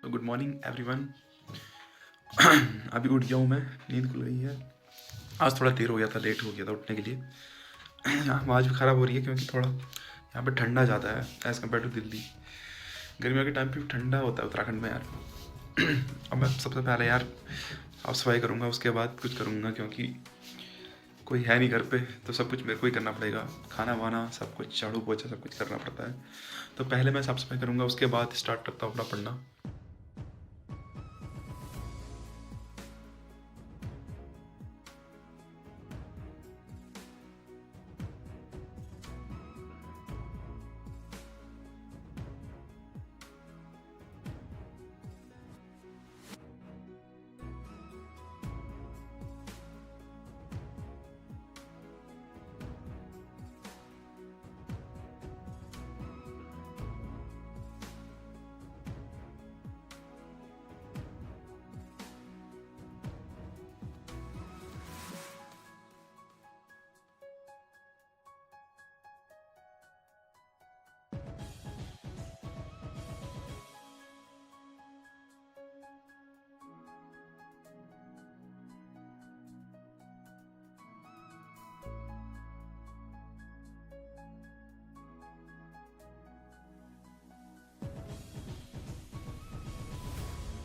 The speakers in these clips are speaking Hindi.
Good morning everyone. अभी उठ गया हूँ मैं, नींद खुल गई है। आज थोड़ा देर हो गया था, लेट हो गया था उठने के लिए। आवाज़ भी ख़राब हो रही है क्योंकि थोड़ा यहाँ पे ठंडा ज़्यादा है एज़ कम्पेयर टू दिल्ली। गर्मियों के टाइम पे भी ठंडा होता है उत्तराखंड में यार। अब मैं सबसे पहले यार साफ सफाई करूँगा, उसके बाद कुछ करूँगा क्योंकि कोई है नहीं घर पे, तो सब कुछ मेरे को ही करना पड़ेगा। खाना वाना सब कुछ, झाड़ू पोछा सब कुछ करना पड़ता है। तो पहले मैं साफ सफाई करूँगा, उसके बाद स्टार्ट करता हूँ अपना पढ़ना।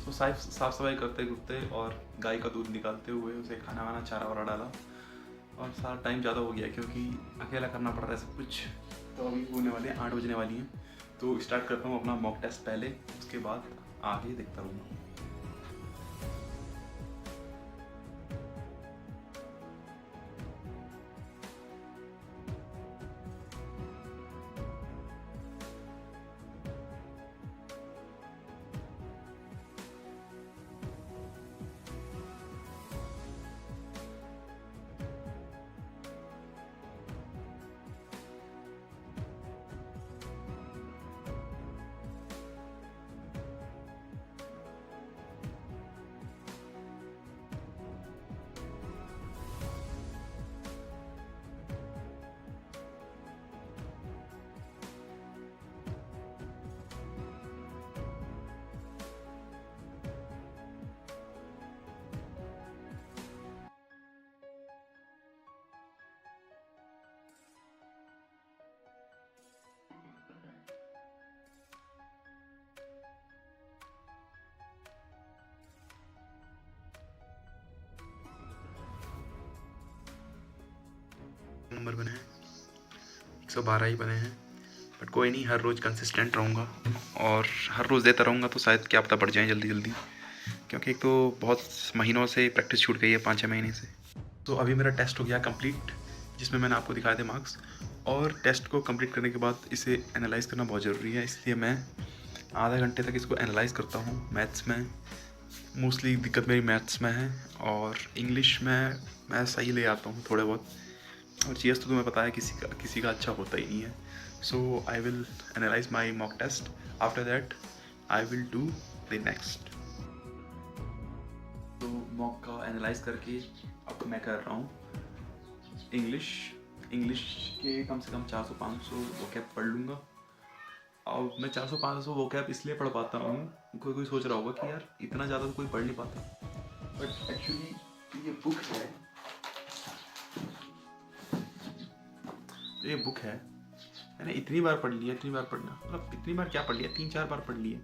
तो साफ सफाई करते करते और गाय का दूध निकालते हुए उसे खाना वाना चारा वारा डाला, और सारा टाइम ज़्यादा हो गया क्योंकि अकेला करना पड़ रहा है सब कुछ। तो अभी होने वाले हैं 8 बजने वाली हैं, तो स्टार्ट करता हूँ अपना मॉक टेस्ट पहले, उसके बाद आगे देखता रहूँगा। नंबर बने हैं 112 ही बने हैं, बट कोई नहीं, हर रोज़ कंसिस्टेंट रहूँगा और हर रोज़ देता रहूँगा तो शायद क्या पता बढ़ जाए जल्दी जल्दी, क्योंकि एक तो बहुत महीनों से प्रैक्टिस छूट गई है, 5-6 महीने से। तो अभी मेरा टेस्ट हो गया कंप्लीट, जिसमें मैंने आपको दिखाए थे मार्क्स। और टेस्ट को कंप्लीट करने के बाद इसे एनालाइज़ करना बहुत ज़रूरी है, इसलिए मैं आधा घंटे तक इसको एनालाइज़ करता हूँ। मैथ्स में मोस्टली दिक्कत मेरी मैथ्स में है, और इंग्लिश में मैं सही ले आता हूँ थोड़े बहुत, और जीएस तो तुम्हें पता है किसी का अच्छा होता ही नहीं है। So I will analyse my mock test, after that I will do the next. तो मॉक का एनालाइज करके अब मैं कर रहा हूँ इंग्लिश के कम से कम 400-500 वोकैब पढ़ लूँगा। और मैं 400-500 वोकैब इसलिए पढ़ पाता हूँ, कोई सोच रहा होगा कि यार इतना ज़्यादा तो कोई पढ़ नहीं पाता, बट एक्चुअली ये बुक है, ये बुक है मैंने इतनी बार पढ़ लिया, इतनी बार पढ़ना मतलब इतनी बार क्या पढ़ लिया, 3-4 बार पढ़ लिया।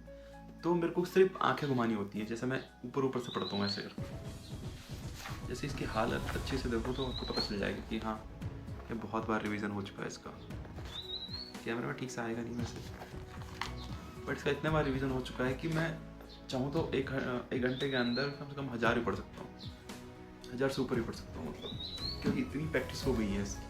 तो मेरे को सिर्फ आंखें घुमानी होती हैं, जैसे मैं ऊपर से पढ़ता हूँ ऐसे करके। जैसे इसकी हालत अच्छे से देखो तो आपको पता चल जाएगा कि हाँ, ये बहुत बार रिवीजन हो चुका है इसका। कैमरा में ठीक से आएगा नहीं वैसे, बट इसका इतने बार रिवीजन हो चुका है कि मैं चाहूँ तो एक घंटे के अंदर कम से कम 1000 ही पढ़ सकता हूँ, 1000 से ऊपर ही पढ़ सकता हूँ मतलब, क्योंकि इतनी प्रैक्टिस हो गई है इसकी।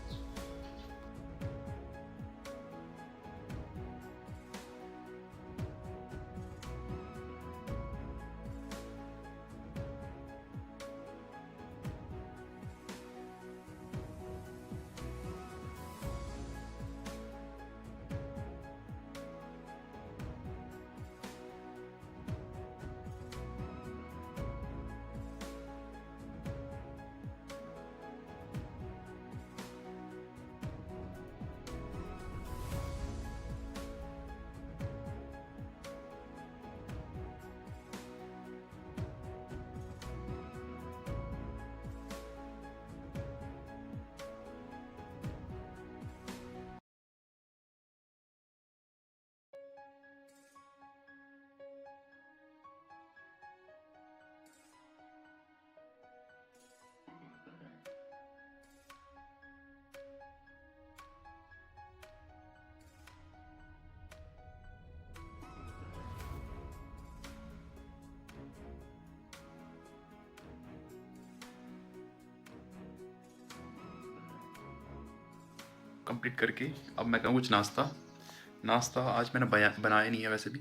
कंप्लीट करके अब मैं करूँ कुछ नाश्ता आज मैंने बनाया नहीं है वैसे भी।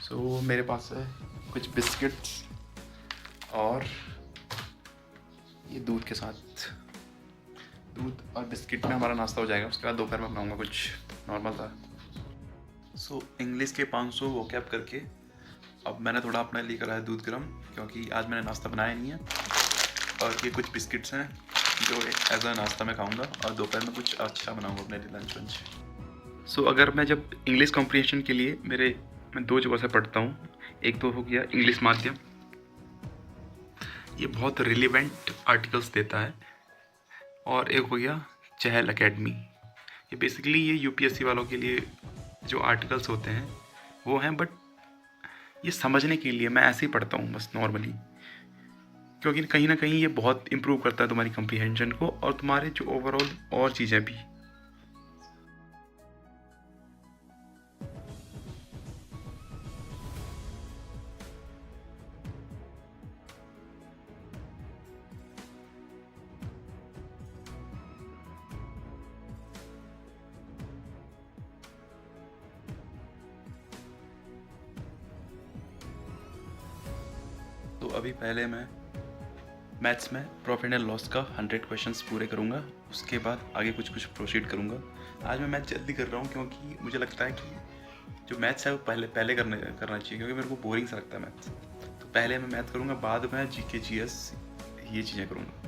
सो मेरे पास है कुछ बिस्किट्स और ये दूध के साथ, दूध और बिस्किट में हमारा नाश्ता हो जाएगा। उसके बाद दोपहर में बनाऊँगा कुछ नॉर्मल था। सो इंग्लिश के 500 वोकैब करके अब मैंने थोड़ा अपने लिए करा है दूध गर्म, क्योंकि आज मैंने नाश्ता बनाया नहीं है। और ये कुछ बिस्किट्स हैं जो एज अ नाश्ता में खाऊंगा, और दोपहर में कुछ अच्छा बनाऊंगा अपने लिए लंच वंच। सो अगर मैं जब इंग्लिश कॉम्प्रिहेंशन के लिए मैं 2 जगह से पढ़ता हूँ। एक तो हो गया इंग्लिश माध्यम, ये बहुत रिलेवेंट आर्टिकल्स देता है, और एक हो गया चहल एकेडमी। ये बेसिकली ये यूपीएससी वालों के लिए जो आर्टिकल्स होते हैं वो हैं, बट ये समझने के लिए मैं ऐसे ही पढ़ता हूँ बस नॉर्मली, क्योंकि कहीं ना कहीं ये बहुत इम्प्रूव करता है तुम्हारी कम्प्रीहेंशन को और तुम्हारे जो ओवरऑल और चीज़ें भी। तो अभी पहले मैं मैथ्स में प्रॉफिट एंड लॉस का 100 क्वेश्चंस पूरे करूंगा, उसके बाद आगे कुछ प्रोसीड करूंगा। आज मैं मैथ जल्दी कर रहा हूं क्योंकि मुझे लगता है कि जो मैथ्स है वो पहले करना चाहिए, क्योंकि मेरे को बोरिंग सा लगता है मैथ्स। तो पहले मैं मैथ करूँगा, बाद में जीके जीएस ये चीज़ें करूँगा।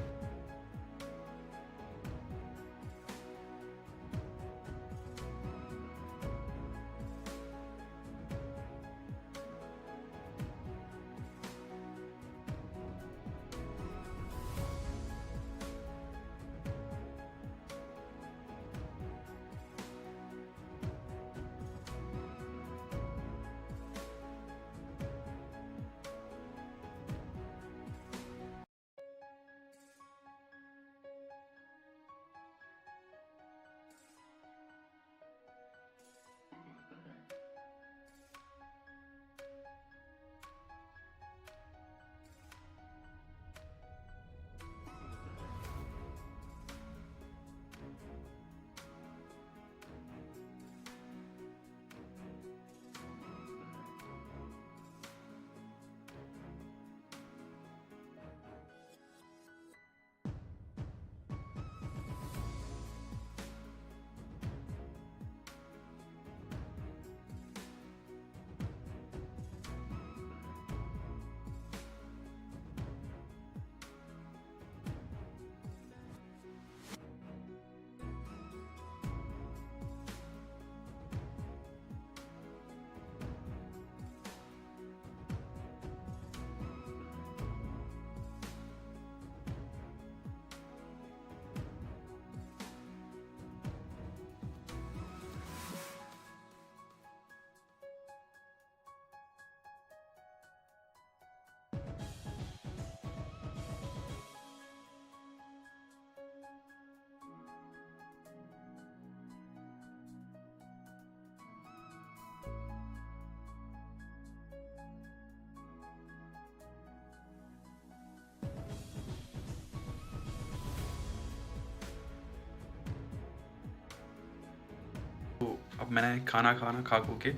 तो अब मैंने खाना खा के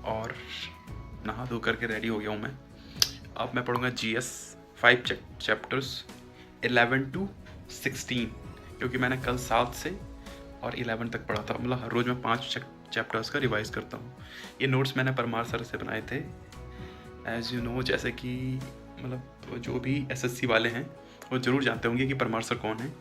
और नहा धो करके रेडी हो गया हूँ मैं। अब मैं पढ़ूँगा GS 5 चैप्टर्स 11 to 16, क्योंकि मैंने कल 7 से और 11 तक पढ़ा था। मतलब हर रोज़ मैं 5 चैप्टर्स का रिवाइज़ करता हूँ। ये नोट्स मैंने परमार सर से बनाए थे, एज़ यू नो। जैसे कि मतलब जो भी SSC वाले हैं वो ज़रूर जानते होंगे कि परमार सर कौन है।